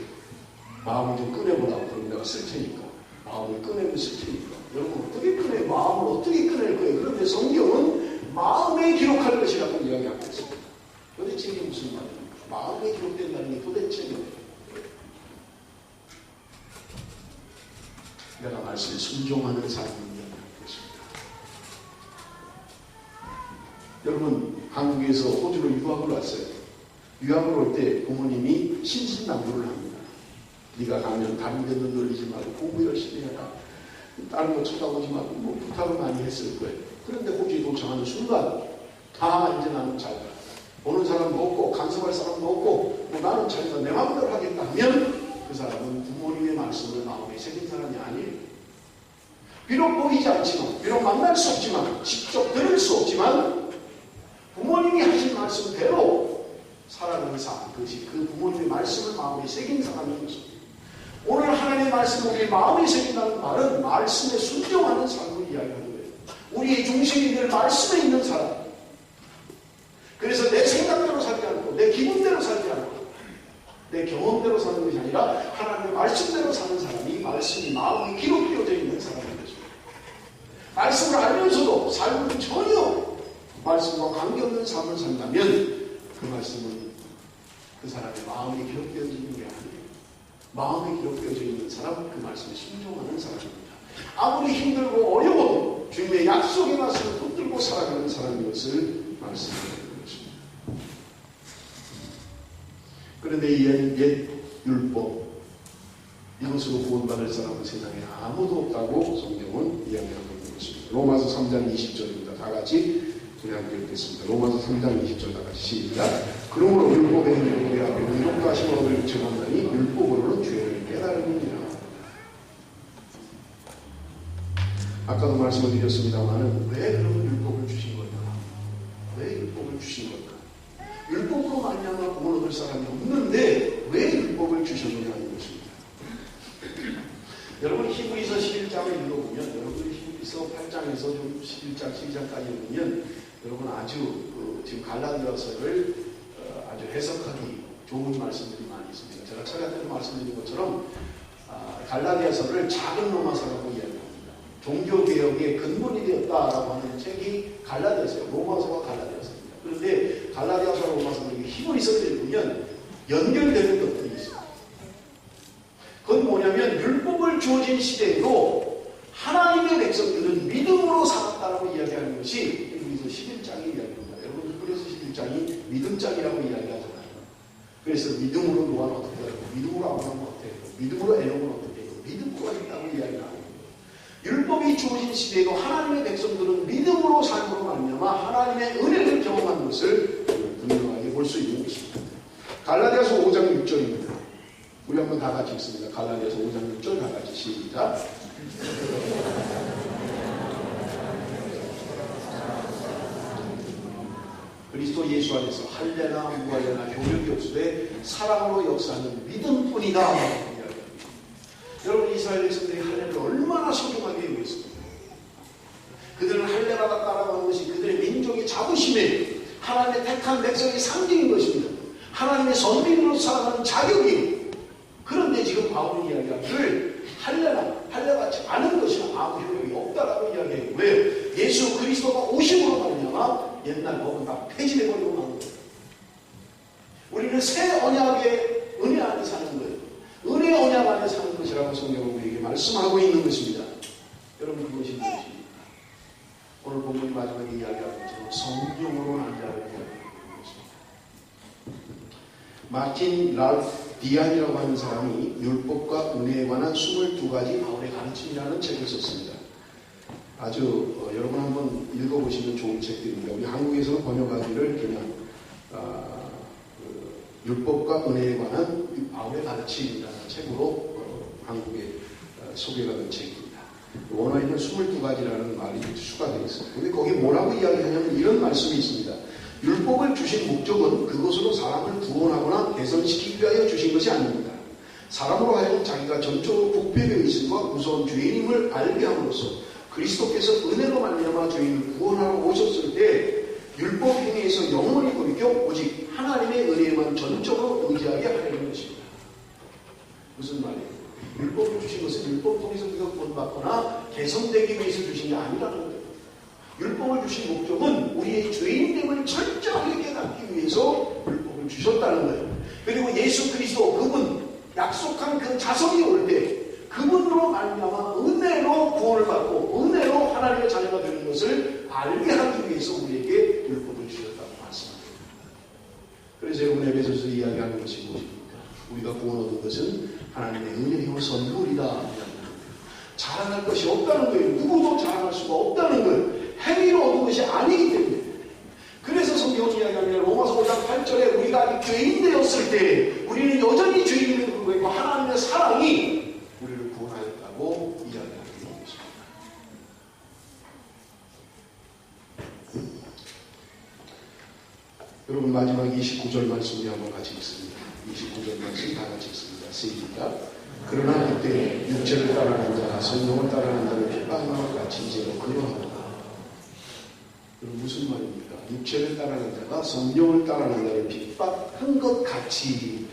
마음을 좀 꺼내보라고. 그럼 내가 쓸 테니까. 마음을 꺼내면 쓸 테니까. 여러분 어떻게 꺼내? 마음을 어떻게 꺼낼 거예요? 그런데 성경은 마음에 기록할 것이라고 이야기하고 있습니다. 도대체 이게 무슨 말입니까? 마음에 기록된다는 게 도대체 뭐예요? 내가 말씀에 순종하는 삶을 이야기하고 있습니다. 여러분 한국에서 호주로 유학을 왔어요. 유학을 올 때 부모님이 신신당부를 합니다. 네가 가면 다른 데도 놀리지 말고 공부 열심히 해라. 다른 거 쳐다보지 말고 뭐 부탁을 많이 했을 거예요. 그런데 호주에 도착하는 순간 다 이제 나는 잘가. 보는 사람도 없고 간섭할 사람도 없고 뭐 나는 자기가 내 마음대로 하겠다 하면 그 사람은 부모님의 말씀을 마음에 새긴 사람이 아니에요. 비록 보이지 않지만 비록 만날 수 없지만 직접 들을 수 없지만 부모님이 하신 말씀대로 살아가는 삶, 그것이 그 부모님의 말씀을 마음에 새긴 사람인 것입니다. 오늘 하나님의 말씀을 우리 마음에 새긴다는 말은 말씀에 순종하는 삶을 이야기하는 거예요. 우리의 중심이 늘 말씀에 있는 사람. 그래서 내 생각대로 살지 않고 내 기분대로 살지 않고 내 경험대로 사는 것이 아니라 하나님의 말씀대로 사는 사람이 말씀이 마음에 기록되어져 있는 사람인 것입니다. 말씀을 알면서도 삶은 전혀 말씀과 관계없는 삶을 산다면 그 말씀은 그 사람의 마음에 기록되어져 있는 게 아니에요. 마음에 기록되어져 있는 사람, 그 말씀에 순종하는 사람입니다. 아무리 힘들고 어려워도 주님의 약속의 말씀을 붙들고 살아가는 사람인 것을 말씀드립니다. 그런데 이 옛 율법, 이것으로 구원받을 사람은 세상에 아무도 없다고 성경은 이야기하고 있는 것입니다. 로마서 3장 20절입니다. 다 같이 우리 함께 읽겠습니다. 로마서 3장 20절 다 같이 시작. 그러므로 율법의 행위로 우리 앞에 의롭다 하심을 얻을 증언하니 율법으로는 죄를 깨달음이니라. 아까도 말씀을 드렸습니다마는 왜 그러면 율법을 주신 걸까? 왜 율법을 주신 걸까? 율법으로 말미암아 구원 얻을 사람이 없는데 왜 율법을 주셨느냐 하는 것입니다. 여러분 히브리서 11장을 읽어보면 여러분들이 히브리서 8장에서 좀 11장, 12장까지 읽으면 여러분 아주 지금 갈라디아서를 아주 해석하기 좋은 말씀들이 많이 있습니다. 제가 차례 때도 말씀드린 것처럼 갈라디아서를 작은 로마서라고 이야기합니다. 종교개혁의 근본이 되었다라고 하는 책이 갈라디아서예요. 로마서와 갈라디아서입니다. 그런데 갈라디아서 로마서는 히브리서를 읽으면 연결되는 것들이 있습니다. 그건 뭐냐면 율법을 주어진 시대에도 하나님의 백성들은 믿음으로 살았다라고 이야기하는 것이 히브리서 11장의 이야기입니다. 여러분 히브리서 11장이 믿음장이라고 이야기하잖아요. 그래서 믿음으로 노아는 어떻게 하고 믿음으로 아브라함은 어떻게 하고 믿음으로 에녹은 어떻게 하고 믿음으로 했다고 이야기를 하고 율법이 주어진 시대에도 하나님의 백성들은 믿음으로 삶으로 말미암아 하나님의 은혜를 경험한 것을 분명하게 볼 수 있는 것입니다. 갈라디아서 5장 6절입니다. 우리 한번 다 같이 읽습니다. 갈라디아서 5장 6절 다 같이 시작. 그리스도 예수 안에서 할례나 무할례나 효력이 없으되 사랑으로 역사하는 믿음뿐이다. 여러분, 이스라엘 백성들이 할례를 얼마나 소중하게 여겼습니까? 그들은 할례가 따라가는 것이 그들의 민족의 자부심에 하나님의 택한 백성의 상징인 것입니다. 하나님의 선민으로 살아가는 자격이. 그런데 지금 바울이 이야기하기를 할례받지 않은 것이 아무 효력이 없다라고 이야기해요. 왜? 예수 그리스도가 오심으로 말미암아 옛날 법은 다 폐지되버리고 만 거예요. 우리는 새 언약의 은혜 안에 사는 거예요. 은혜 언약 안에 사는 것이라고 성경은 우리에게 말씀하고 있는 것입니다. 여러분, 그것이 무엇입니까? 오늘 본문이 마지막에 이야기하는 것처럼 성령으로 난 자를 이야기하는 것입니다. 마틴 랄프 디안이라고 하는 사람이 율법과 은혜에 관한 22가지 바울의 가르침이라는 책을 썼습니다. 아주 여러분 한번 읽어보시면 좋은 책들입니다. 우리 한국에서는 번역하기를 그냥 율법과 은혜에 관한 바울의 가르침이라는 책으로 한국에 소개가 된 책입니다. 원어에는 22가지라는 말이 추가되어 있습니다. 근데 거기 뭐라고 이야기하냐면 이런 말씀이 있습니다. 율법을 주신 목적은 그것으로 사람을 구원하거나 개선시키기 위하여 주신 것이 아닙니다. 사람으로 하여금 자기가 전적으로 부패되어 있음과 무서운 죄인임을 알게 함으로써 그리스도께서 은혜로 말미암아 죄인을 구원하러 오셨을 때 율법 행위에서 영원히 돌이켜 오직 하나님의 은혜에만 전적으로 의지하게 하려는 것입니다. 무슨 말이에요? 율법을 주신 것은 율법 통해서 우리가 구원받거나 개선되기 위해서 주신 게 아니라는 거예요. 율법을 주신 목적은 우리의 죄인됨을 철저하게 깨닫기 위해서 율법을 주셨다는 거예요. 그리고 예수 그리스도 그분, 약속한 그 자성이 올 때 그분으로 말미암아 은혜로 구원을 받고 은혜로 하나님의 자녀가 되는 것을 알게 하기 위해서 우리에게 율법을 주셨다고 말씀합니다. 그래서 여러분, 에베소서 이야기하는 것이 무엇입니까? 우리가 구원 얻은 것은 하나님의 은혜요 선물이다. 자랑할 것이 없다는 거예요. 누구도 자랑할 수가 없다는 거예요. 행위로 얻은 것이 아니기 때문에. 그래서 성경이 이야기하면 로마서 5장 8절에 우리가 아직 죄인 되었을 때 우리는 여전히 죄인임에도 불구하고 하나님의 사랑이 우리를 구원하였다고 이야기하고 있는 것입니다. 여러분, 마지막 29절 말씀 우리 한번 같이 읽습니다. 29절 말씀 다 같이 읽습니다. 시작. 그러나 그때 육체를 따라가는 자가 성령을 따라가는 자를 핍박함과 같이 이제로 그러하도다. 무슨 말입니까? 육체를 따라가는 자가 성령을 따라가는 자를 핍박한 것 같이.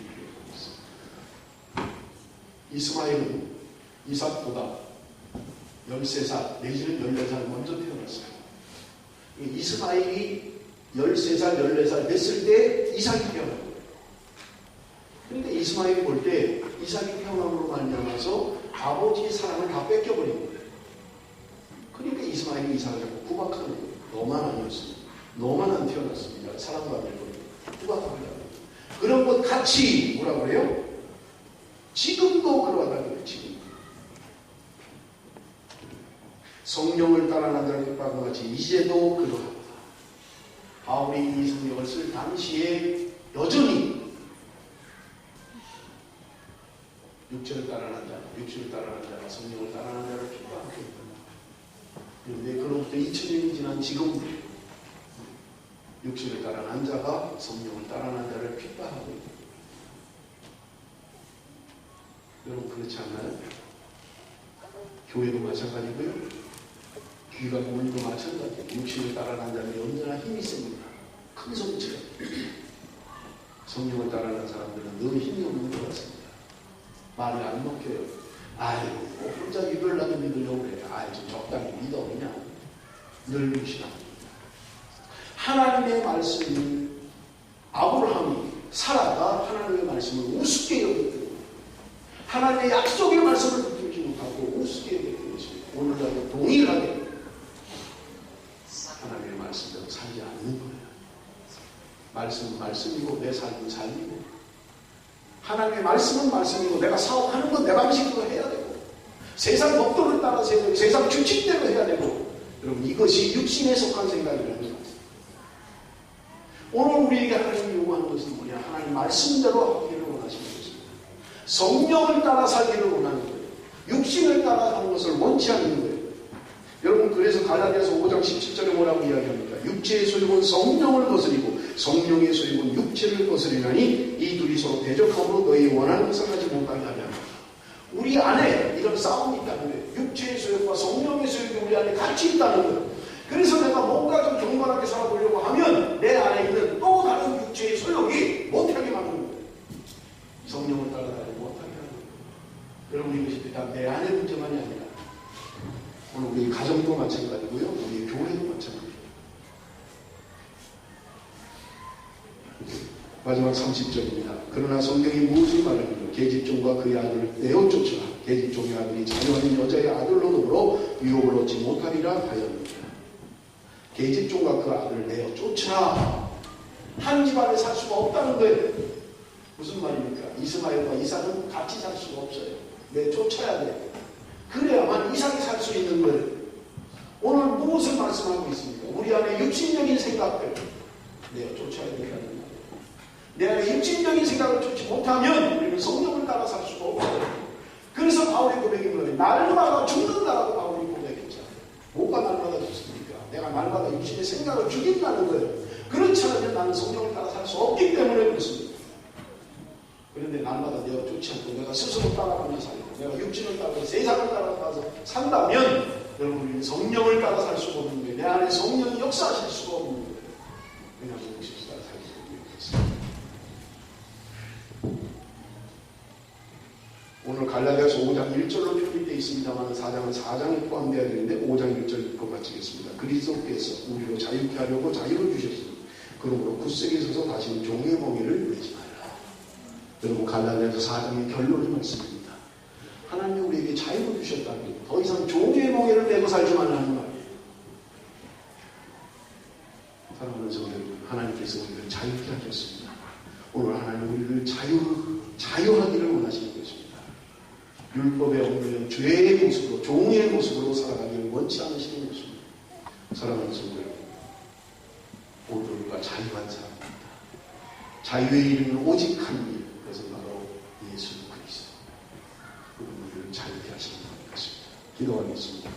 이스마엘은 이삭보다 13살 내지는 14살 먼저 태어났어요. 이스마엘이 13살, 14살 됐을 때 이삭이 태어난 거예요. 그런데 이스마엘이 볼 때 이삭이 태어남으로 말미암아서 아버지의 사랑을 다 뺏겨버린 거예요. 그러니까 이스마엘이 이삭을 자꾸 구박하는 거예요. 너만 아니었습니다. 너만 안 태어났습니다. 사랑받을 거예요. 구박하는 거예요. 그런 것 같이 뭐라고 그래요? 지금도 그러하다는 거예요. 지금. 성령을 따라가는 자를 핍박과 같이 이제도 그러하다. 바울이 이 성경을 쓸 당시에 여전히 육체를 따라가는 자, 육체를 따라가는 자가 성령을 따라가는 자를 핍박하고 있다. 그런데 그로부터 2000년이 지난 지금 육체를 따라가는 자가 성령을 따라가는 자를 핍박하고 있다. 여러분, 그렇지 않나요? 교회도 마찬가지고요. 귀가 보물도 마찬가지예요. 육신을 따라가는 자는 언제나 힘이 셉니다. 큰 성취가. 성령을 따라가는 사람들은 늘 힘이 없는 것 같습니다. 말이 안 먹혀요. 아이고, 뭐 혼자 유별나게 믿으려고 그래. 아이, 좀 적당히 믿어. 그냥 늘 무시합니다. 하나님의 말씀을 아브라함이 살아가 하나님의 말씀을 우습게 여겼기 때문에 하나님의 약속의 말씀을 붙들지 못하고 우습게 여겼던 것입니다. 오늘날도 동일하게 하나님의 말씀대로 살지 않는 거예요. 말씀은 말씀이고 내 삶은 삶이고 하나님의 말씀은 말씀이고 내가 사업하는 건 내 방식으로 해야 되고 세상 법도를 따라서 해야 되고 세상 규칙대로 해야 되고 여러분 이것이 육신에 속한 생각이라는 거예요. 오늘 우리에게 하나님이 요구하는 것은 뭐냐? 하나님 말씀대로 하기를 원하시는 것입니다. 성령을 따라 살기를 원하는 거예요. 육신을 따라 하는 것을 원치 않는 거예요. 여러분 그래서 갈라디아서 5장 17절에 뭐라고 이야기합니까? 육체의 소욕은 성령을 거스리고 성령의 소욕은 육체를 거스리나니 이 둘이 서로 대적함으로 너희 원하는 것을 하지 못하게 하려 합니다. 우리 안에 이런 싸움이 있다는 거예요. 육체의 소욕과 성령의 소욕이 우리 안에 같이 있다는 거예요. 그래서 내가 뭔가 좀 경건하게 살아보려고 하면 내 안에 있는 또 다른 육체의 소욕이 못하게 만드는 거예요. 성령을 따라다니지 못하게 하는 거예요. 여러분, 이것이 일단 내 안의 문제만이 아니라 오늘 우리 가정도 마찬가지고요. 우리 교회도 마찬가지고요. 마지막 30절입니다. 그러나 성경이 무엇을 말하는가? 계집종과 그의 아들을 내어 쫓으라. 계집종의 아들이 자녀하는 여자의 아들로 더불어 유업을 얻지 못하리라 하였느니라. 계집종과 그 아들을 내어 쫓으라. 한 집안에 살 수가 없다는 거예요. 무슨 말입니까? 이스마엘과 이삭은 같이 살 수가 없어요. 내쫓아야 돼요. 그래야만 이삭이 살 수 있는 거예요. 오늘 무엇을 말씀하고 있습니까? 우리 안에 육신적인 생각들 내가 쫓아야 된다는 거예요. 내 안에 육신적인 생각을 쫓지 못하면 우리는 성령을 따라 살 수가 없어요. 그래서 바울의 고백이 뭐예요? 날마다 죽는다라고 바울이 고백했잖아요. 뭐가 날마다 죽습니까? 내가 날마다 육신의 생각을 죽인다는 거예요. 그렇지 않으면 나는 성령을 따라 살 수 없기 때문에 그렇습니다. 그런데 날마다 내가 쫓지 않고 내가 스스로 따라가며 살고 내가 육신을 따라서 세상을 따라가서 산다면 여러분, 우리는 성령을 따라 살 수가 없는 거예요. 내 안에 성령이 역사하실 수가 없는 거예요. 왜냐하면 육신을 따라 살 수가 없는 거예요. 오늘 갈라디아서 5장 1절로 표기되어 있습니다만 4장은 4장에 포함되어야 되는데 5장 1절 읽고 마치겠습니다. 그리스도께서 우리로 자유케 하려고 자유를 주셨으니 그러므로 굳세게 서서 다시는 종의 멍에를 매지 말라. 여러분, 갈라디아서 4장의 결론을 말씀입니다. 하나님이 우리에게 자유를 주셨다는 게 더 이상 종의 멍에를 메고 살지 말라는 말이에요. 사랑하는 성도 여러분, 하나님께서 우리를 자유케 하셨습니다. 오늘 하나님 우리를 자유하기를 원하시는 것입니다. 율법에 얽매여 죄의 모습으로, 종의 모습으로 살아가기를 원치 않으시는 것입니다. 사랑하는 성도 여러분, 오늘 우리가 자유한 사람입니다. 자유에 이르는 오직 한 길, 그것은 바로 예수 그리스도. 우리를 자유케 하시는 것입니다. 기도하겠습니다.